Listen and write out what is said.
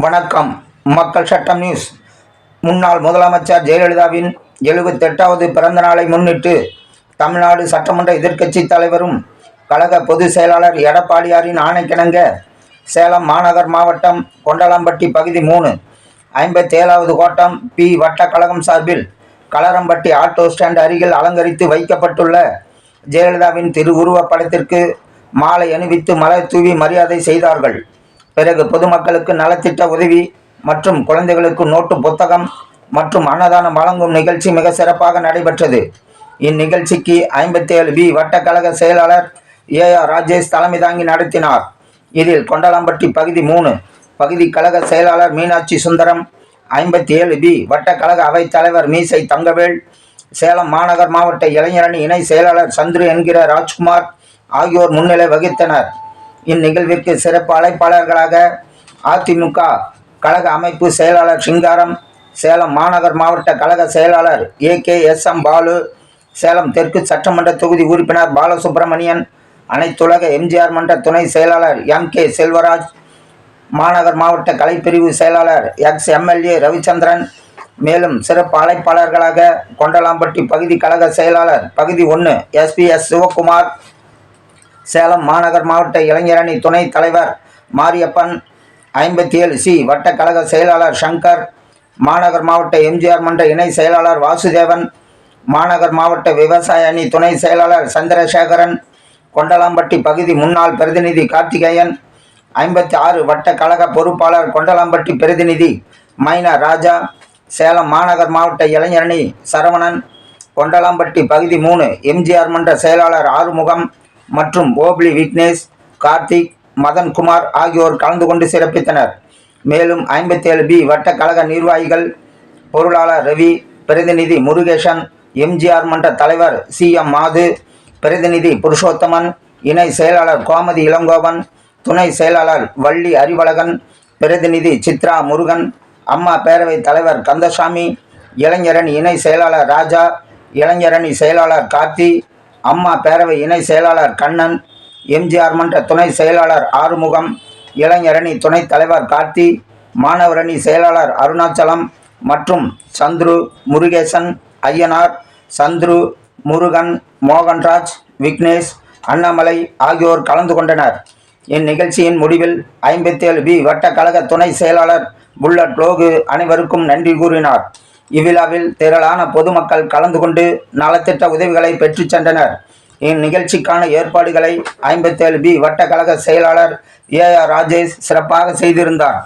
வணக்கம். மக்கள் சட்டம் நியூஸ். முன்னாள் முதலமைச்சர் ஜெயலலிதாவின் 78வது பிறந்த நாளை முன்னிட்டு தமிழ்நாடு சட்டமன்ற எதிர்க்கட்சி தலைவரும் கழக பொதுச் செயலாளர் எடப்பாடியாரின் ஆணைக்கிணங்க சேலம் மாநகர் மாவட்டம் கொண்டலாம்பட்டி பகுதி 3 57வது கோட்டம் பி வட்ட கழகம் சார்பில் களரம்பட்டி ஆட்டோ ஸ்டாண்ட் அருகில் அலங்கரித்து வைக்கப்பட்டுள்ள ஜெயலலிதாவின் திருவுருவப் படத்திற்கு மாலை அணிவித்து மலர் தூவி மரியாதை செய்தார்கள். பிறகு பொதுமக்களுக்கு நலத்திட்ட உதவி மற்றும் குழந்தைகளுக்கு நோட்டு புத்தகம் மற்றும் அன்னதானம் வழங்கும் நிகழ்ச்சி மிக சிறப்பாக நடைபெற்றது. இந்நிகழ்ச்சிக்கு 57B வட்ட கழக செயலாளர் ஏஆர் ராஜேஷ் தலைமை தாங்கி நடத்தினார். இதில் கொண்டலாம்பட்டி பகுதி 3 பகுதி கழக செயலாளர் மீனாட்சி சுந்தரம், 57B வட்ட கழக அவைத் தலைவர் மீசை தங்கவேல், சேலம் மாநகர் மாவட்ட இளைஞரணி இணை செயலாளர் சந்துரு என்கிற ராஜ்குமார் ஆகியோர் முன்னிலை வகித்தனர். இந்நிகழ்விற்கு சிறப்பு அழைப்பாளர்களாக அதிமுக கழக அமைப்பு செயலாளர் சிங்காரம், சேலம் மாநகர் மாவட்ட கழக செயலாளர் AKSM பாலு, சேலம் தெற்கு சட்டமன்ற தொகுதி உறுப்பினர் பாலசுப்ரமணியன், அனைத்துலக எம்ஜிஆர் மன்ற துணை செயலாளர் MK செல்வராஜ், மாநகர் மாவட்ட கலைப்பிரிவு செயலாளர் ex-MLA ரவிச்சந்திரன், மேலும் சிறப்பு அழைப்பாளர்களாக கொண்டலாம்பட்டி பகுதி கழக செயலாளர் பகுதி 1 SPS சிவகுமார், சேலம் மாநகர் மாவட்ட இளைஞரணி துணை தலைவர் மாரியப்பன், 57C வட்ட கழக செயலாளர் சங்கர், மாநகர் மாவட்ட எம்ஜிஆர் மன்ற இணை செயலாளர் வாசுதேவன், மாநகர் மாவட்ட விவசாய அணி துணை செயலாளர் சந்திரசேகரன், கொண்டலாம்பட்டி பகுதி முன்னாள் பிரதிநிதி கார்த்திகேயன், 56 வட்ட கழக பொறுப்பாளர் கொண்டலாம்பட்டி பிரதிநிதி மைனா ராஜா, சேலம் மாநகர் மாவட்ட இளைஞரணி சரவணன், கொண்டலாம்பட்டி பகுதி 3 எம்ஜிஆர் மன்ற செயலாளர் ஆறுமுகம் மற்றும் ஓப்ளி விக்னேஷ், கார்த்திக், மதன்குமார் ஆகியோர் கலந்து கொண்டு சிறப்பித்தனர். மேலும் 57B வட்ட கழக நிர்வாகிகள், பொருளாளர் ரவி, பிரதிநிதி முருகேசன், எம்ஜிஆர் மன்ற தலைவர் CM மாது, பிரதிநிதி புருஷோத்தமன், இணை செயலாளர் கோமதி இளங்கோவன், துணை செயலாளர் வள்ளி அறிவழகன், பிரதிநிதி சித்ரா முருகன், அம்மா பேரவை தலைவர் கந்தசாமி, இளைஞரணி இணை செயலாளர் ராஜா, இளைஞரணி செயலாளர் கார்த்தி, அம்மா பேரவை இணை செயலாளர் கண்ணன், எம்ஜிஆர் மன்ற துணை செயலாளர் ஆறுமுகம், இளைஞரணி துணைத் தலைவர் கார்த்தி, மாணவரணி செயலாளர் அருணாச்சலம் மற்றும் சந்துரு, முருகேசன், ஐயனார், சந்துரு, முருகன், மோகன்ராஜ், விக்னேஷ், அண்ணாமலை ஆகியோர் கலந்து கொண்டனர். இந்நிகழ்ச்சியின் முடிவில் 57B வட்ட கழக துணை செயலாளர் புல்லட் லோகு அனைவருக்கும் நன்றி கூறினார். இவ்விழாவில் திரளான பொதுமக்கள் கலந்து கொண்டு நலத்திட்ட உதவிகளை பெற்று சென்றனர். இந்நிகழ்ச்சிக்கான ஏற்பாடுகளை 57B வட்ட கழக செயலாளர் AR ராஜேஷ் சிறப்பாக செய்திருந்தார்.